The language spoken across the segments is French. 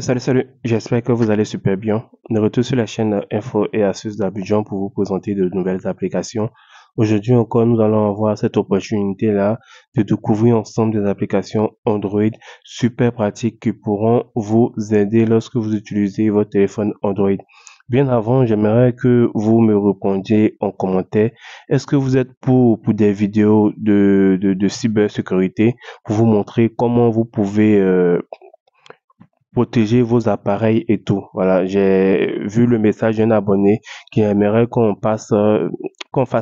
Salut, j'espère que vous allez super bien. De retour sur la chaîne Info et Astuces d'Abidjan pour vous présenter de nouvelles applications. Aujourd'hui encore, nous allons avoir cette opportunité-là de découvrir ensemble des applications Android super pratiques qui pourront vous aider lorsque vous utilisez votre téléphone Android. Bien avant, j'aimerais que vous me répondiez en commentaire. Est-ce que vous êtes pour des vidéos de cybersécurité pour vous montrer comment vous pouvez protéger vos appareils et tout. Voilà, j'ai vu le message d'un abonné qui aimerait qu'on fasse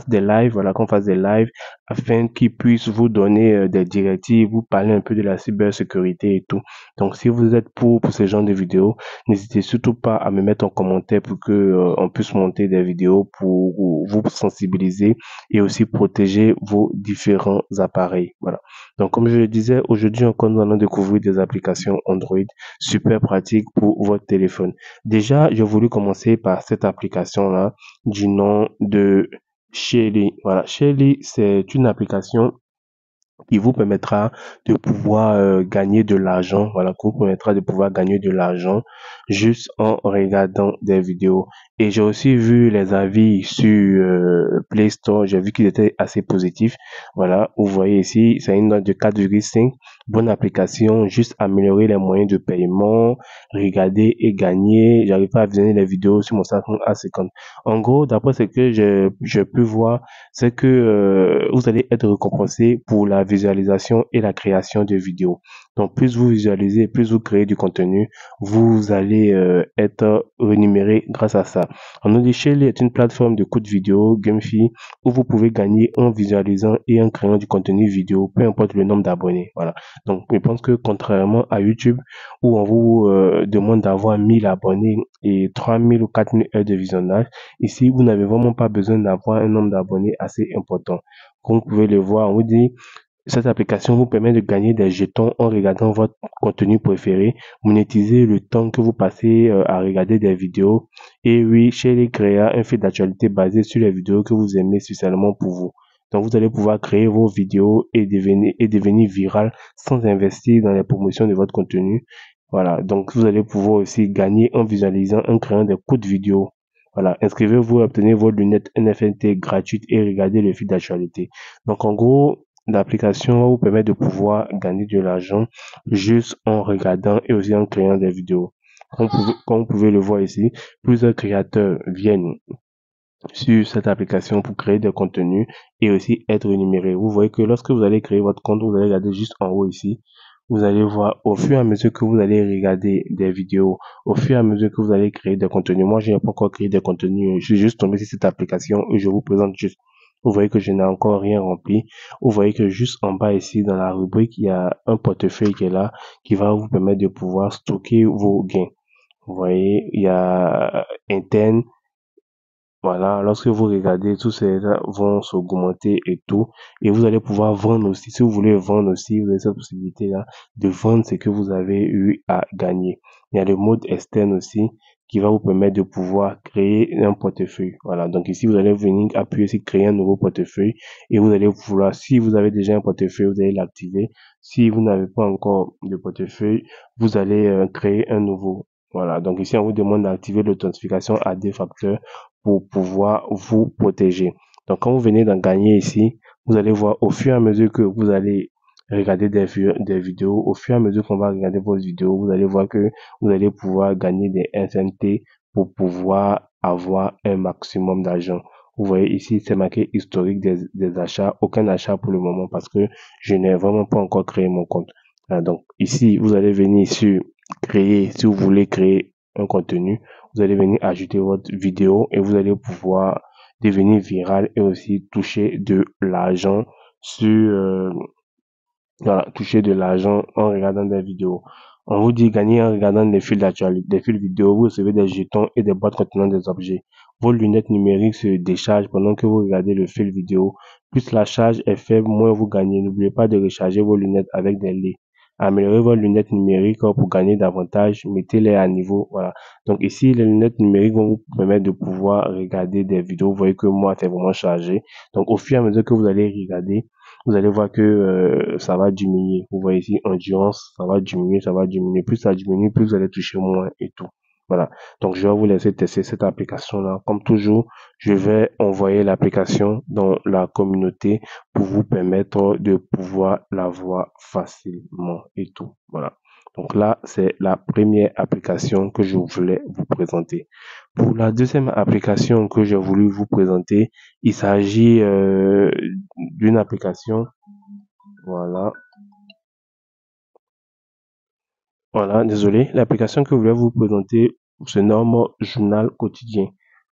des lives, voilà, qu'on fasse des lives afin qu'il puisse vous donner des directives, vous parler un peu de la cybersécurité et tout. Donc, si vous êtes pour ce genre de vidéos, n'hésitez surtout pas à me mettre en commentaire pour que on puisse monter des vidéos pour vous sensibiliser et aussi protéger vos différents appareils. Voilà. Donc, comme je le disais, aujourd'hui encore, nous allons découvrir des applications Android super pratique pour votre téléphone. Déjà, j'ai voulu commencer par cette application-là du nom de Shelly. Voilà, Shelly, c'est une application qui vous permettra de pouvoir gagner de l'argent, voilà, qui vous permettra de pouvoir gagner de l'argent juste en regardant des vidéos. Et j'ai aussi vu les avis sur Play Store, j'ai vu qu'ils étaient assez positifs. Voilà, vous voyez ici, c'est une note de 4,5, bonne application, juste améliorer les moyens de paiement, regarder et gagner. J'arrive pas à visionner les vidéos sur mon smartphone A50. En gros, d'après ce que je peux voir, c'est que vous allez être récompensé pour la visualisation et la création de vidéos. Donc, plus vous visualisez, plus vous créez du contenu, vous allez être rémunéré grâce à ça. On nous dit Shelly est une plateforme de coût vidéo, GameFi, où vous pouvez gagner en visualisant et en créant du contenu vidéo, peu importe le nombre d'abonnés. Voilà. Donc, je pense que contrairement à YouTube, où on vous demande d'avoir 1000 abonnés et 3000 ou 4000 heures de visionnage, ici, vous n'avez vraiment pas besoin d'avoir un nombre d'abonnés assez important. Comme vous pouvez le voir, on vous dit, cette application vous permet de gagner des jetons en regardant votre contenu préféré, monétiser le temps que vous passez à regarder des vidéos. Et oui, chez les créa un fil d'actualité basé sur les vidéos que vous aimez spécialement pour vous. Donc, vous allez pouvoir créer vos vidéos et devenir viral sans investir dans la promotion de votre contenu. Voilà. Donc, vous allez pouvoir aussi gagner en visualisant, en créant des courtes vidéos. Voilà, inscrivez-vous, obtenez vos lunettes NFT gratuites et regardez le fil d'actualité. Donc, en gros, l'application va vous permettre de pouvoir gagner de l'argent juste en regardant et aussi en créant des vidéos. Comme vous pouvez le voir ici, plusieurs créateurs viennent sur cette application pour créer des contenus et aussi être rémunérés. Vous voyez que lorsque vous allez créer votre compte, vous allez regarder juste en haut ici. Vous allez voir au fur et à mesure que vous allez regarder des vidéos, au fur et à mesure que vous allez créer des contenus. Moi, je n'ai pas encore créé des contenus. Je suis juste tombé sur cette application et je vous présente juste. Vous voyez que je n'ai encore rien rempli. Vous voyez que juste en bas ici, dans la rubrique, il y a un portefeuille qui est là, qui va vous permettre de pouvoir stocker vos gains. Vous voyez, il y a interne. Voilà, lorsque vous regardez, tous ces vont s'augmenter et tout. Et vous allez pouvoir vendre aussi. Si vous voulez vendre aussi, vous avez cette possibilité-là de vendre ce que vous avez eu à gagner. Il y a le mode externe aussi qui va vous permettre de pouvoir créer un portefeuille. Voilà, donc ici, vous allez venir appuyer sur créer un nouveau portefeuille et vous allez vouloir, si vous avez déjà un portefeuille, vous allez l'activer. Si vous n'avez pas encore de portefeuille, vous allez créer un nouveau. Voilà, donc ici, on vous demande d'activer l'authentification à deux facteurs pour pouvoir vous protéger. Donc, quand vous venez d'en gagner ici, vous allez voir au fur et à mesure que vous allez regarder des vidéos, au fur et à mesure qu'on va regarder vos vidéos, vous allez voir que vous allez pouvoir gagner des SNT pour pouvoir avoir un maximum d'argent. Vous voyez ici, c'est marqué historique des achats. Aucun achat pour le moment parce que je n'ai vraiment pas encore créé mon compte. Donc ici, vous allez venir sur créer, si vous voulez créer un contenu, vous allez venir ajouter votre vidéo et vous allez pouvoir devenir viral et aussi toucher de l'argent sur voilà, toucher de l'argent en regardant des vidéos. On vous dit gagner en regardant des fils d'actualité, des fils vidéo, vous recevez des jetons et des boîtes contenant des objets. Vos lunettes numériques se déchargent pendant que vous regardez le fil vidéo. Plus la charge est faible, moins vous gagnez. N'oubliez pas de recharger vos lunettes avec des laits. Améliorez vos lunettes numériques pour gagner davantage. Mettez-les à niveau. Voilà. Donc ici, les lunettes numériques vont vous permettre de pouvoir regarder des vidéos. Vous voyez que moi, c'est vraiment chargé. Donc au fur et à mesure que vous allez regarder, vous allez voir que ça va diminuer. Vous voyez ici, endurance, ça va diminuer, ça va diminuer. Plus ça diminue, plus vous allez toucher moins et tout. Voilà. Donc, je vais vous laisser tester cette application-là. Comme toujours, je vais envoyer l'application dans la communauté pour vous permettre de pouvoir la voir facilement et tout. Voilà. Donc là, c'est la première application que je voulais vous présenter. Pour la deuxième application que j'ai voulu vous présenter, il s'agit d'une application, voilà, voilà, désolé, l'application que je voulais vous présenter se nomme Journal quotidien.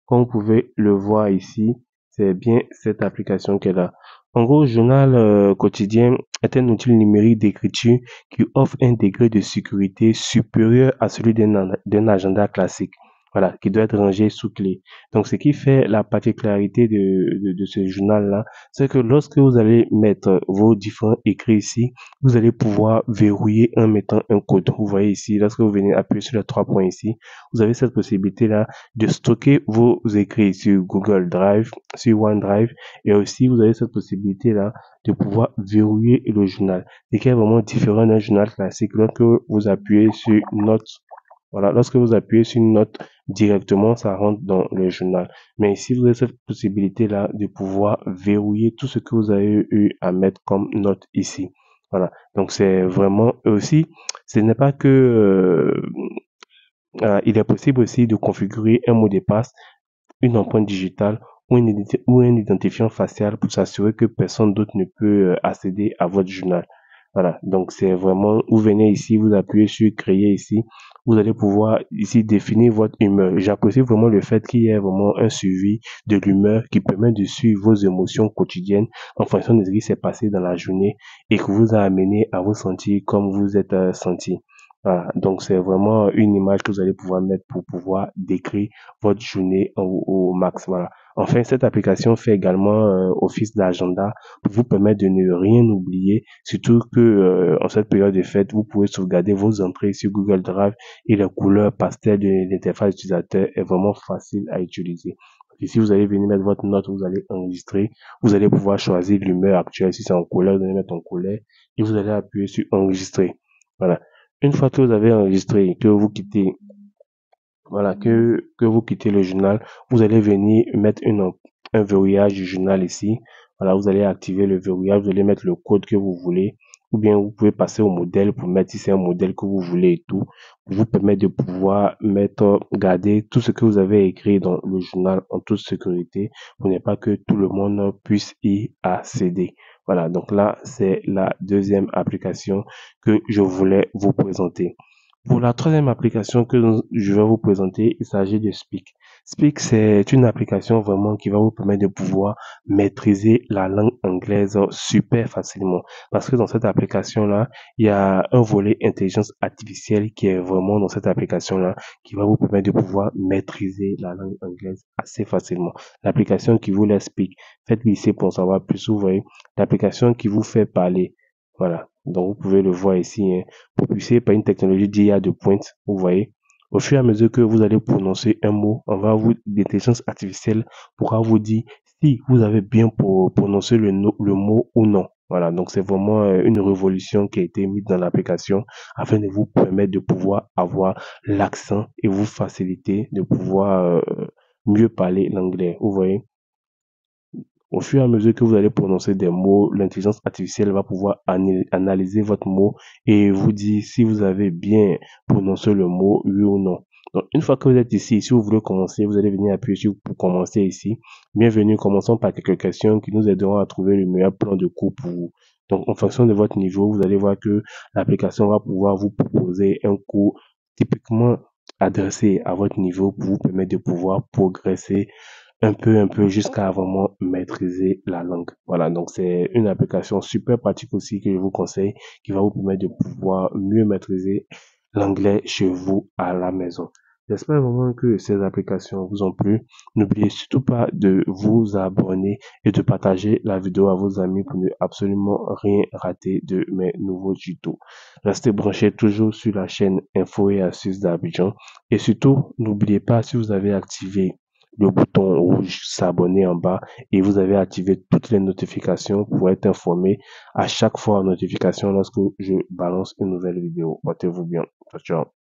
Comme vous pouvez le voir ici, c'est bien cette application qu'elle a. En gros, Journal quotidien est un outil numérique d'écriture qui offre un degré de sécurité supérieur à celui d'un agenda classique. Voilà, qui doit être rangé sous clé. Donc, ce qui fait la particularité de ce journal-là, c'est que lorsque vous allez mettre vos différents écrits ici, vous allez pouvoir verrouiller en mettant un code. Vous voyez ici, lorsque vous venez appuyer sur les trois points ici, vous avez cette possibilité-là de stocker vos écrits sur Google Drive, sur OneDrive, et aussi vous avez cette possibilité-là de pouvoir verrouiller le journal. Ce qui est vraiment différent d'un journal classique. Lorsque vous appuyez sur Note, voilà, lorsque vous appuyez sur une note directement, ça rentre dans le journal. Mais ici, vous avez cette possibilité-là de pouvoir verrouiller tout ce que vous avez eu à mettre comme note ici. Voilà. Donc, c'est vraiment aussi, ce n'est pas que, il est possible aussi de configurer un mot de passe, une empreinte digitale ou un identifiant facial pour s'assurer que personne d'autre ne peut accéder à votre journal. Voilà, donc c'est vraiment, vous venez ici, vous appuyez sur créer ici, vous allez pouvoir ici définir votre humeur. J'apprécie vraiment le fait qu'il y ait vraiment un suivi de l'humeur qui permet de suivre vos émotions quotidiennes en fonction de ce qui s'est passé dans la journée et qui vous a amené à vous sentir comme vous êtes senti. Voilà, donc c'est vraiment une image que vous allez pouvoir mettre pour pouvoir décrire votre journée au max. Voilà. Enfin, cette application fait également office d'agenda pour vous permettre de ne rien oublier, surtout que en cette période de fête, vous pouvez sauvegarder vos entrées sur Google Drive et la couleur pastel de l'interface utilisateur est vraiment facile à utiliser. Ici, vous allez venir mettre votre note, vous allez enregistrer, vous allez pouvoir choisir l'humeur actuelle. Si c'est en couleur, vous allez mettre en couleur et vous allez appuyer sur enregistrer. Voilà. Une fois que vous avez enregistré, que vous quittez voilà, que vous quittez le journal, vous allez venir mettre un verrouillage du journal ici. Voilà, vous allez activer le verrouillage, vous allez mettre le code que vous voulez, ou bien vous pouvez passer au modèle pour mettre si c'est un modèle que vous voulez et tout, pour vous permettre de pouvoir mettre, garder tout ce que vous avez écrit dans le journal en toute sécurité, pour ne pas que tout le monde puisse y accéder. Voilà, donc là, c'est la deuxième application que je voulais vous présenter. Pour la troisième application que je vais vous présenter, il s'agit de Speak. Speak, c'est une application vraiment qui va vous permettre de pouvoir maîtriser la langue anglaise super facilement. Parce que dans cette application-là, il y a un volet intelligence artificielle qui est vraiment dans cette application-là, qui va vous permettre de pouvoir maîtriser la langue anglaise assez facilement. L'application qui vous laisse Speak, faites glisser pour en savoir plus, vous voyez, l'application qui vous fait parler. Voilà. Donc, vous pouvez le voir ici, hein, propulsé par une technologie d'IA de pointe, vous voyez. Au fur et à mesure que vous allez prononcer un mot, l'intelligence artificielle pourra vous dire si vous avez bien prononcé le mot ou non. Voilà, donc c'est vraiment une révolution qui a été mise dans l'application afin de vous permettre de pouvoir avoir l'accent et vous faciliter de pouvoir mieux parler l'anglais. Vous voyez. Au fur et à mesure que vous allez prononcer des mots, l'intelligence artificielle va pouvoir analyser votre mot et vous dire si vous avez bien prononcé le mot, oui ou non. Donc, une fois que vous êtes ici, si vous voulez commencer, vous allez venir appuyer sur pour commencer ici. Bienvenue, commençons par quelques questions qui nous aideront à trouver le meilleur plan de cours pour vous. Donc, en fonction de votre niveau, vous allez voir que l'application va pouvoir vous proposer un cours typiquement adressé à votre niveau pour vous permettre de pouvoir progresser un peu jusqu'à vraiment maîtriser la langue. Voilà, donc c'est une application super pratique aussi que je vous conseille qui va vous permettre de pouvoir mieux maîtriser l'anglais chez vous à la maison. J'espère vraiment que ces applications vous ont plu. N'oubliez surtout pas de vous abonner et de partager la vidéo à vos amis pour ne absolument rien rater de mes nouveaux tutos. Restez branchés toujours sur la chaîne Info et Astuces d'Abidjan. Et surtout, n'oubliez pas si vous avez activé le bouton rouge s'abonner en bas et vous avez activé toutes les notifications pour être informé à chaque fois en notification lorsque je balance une nouvelle vidéo. Portez-vous bien. Ciao, ciao.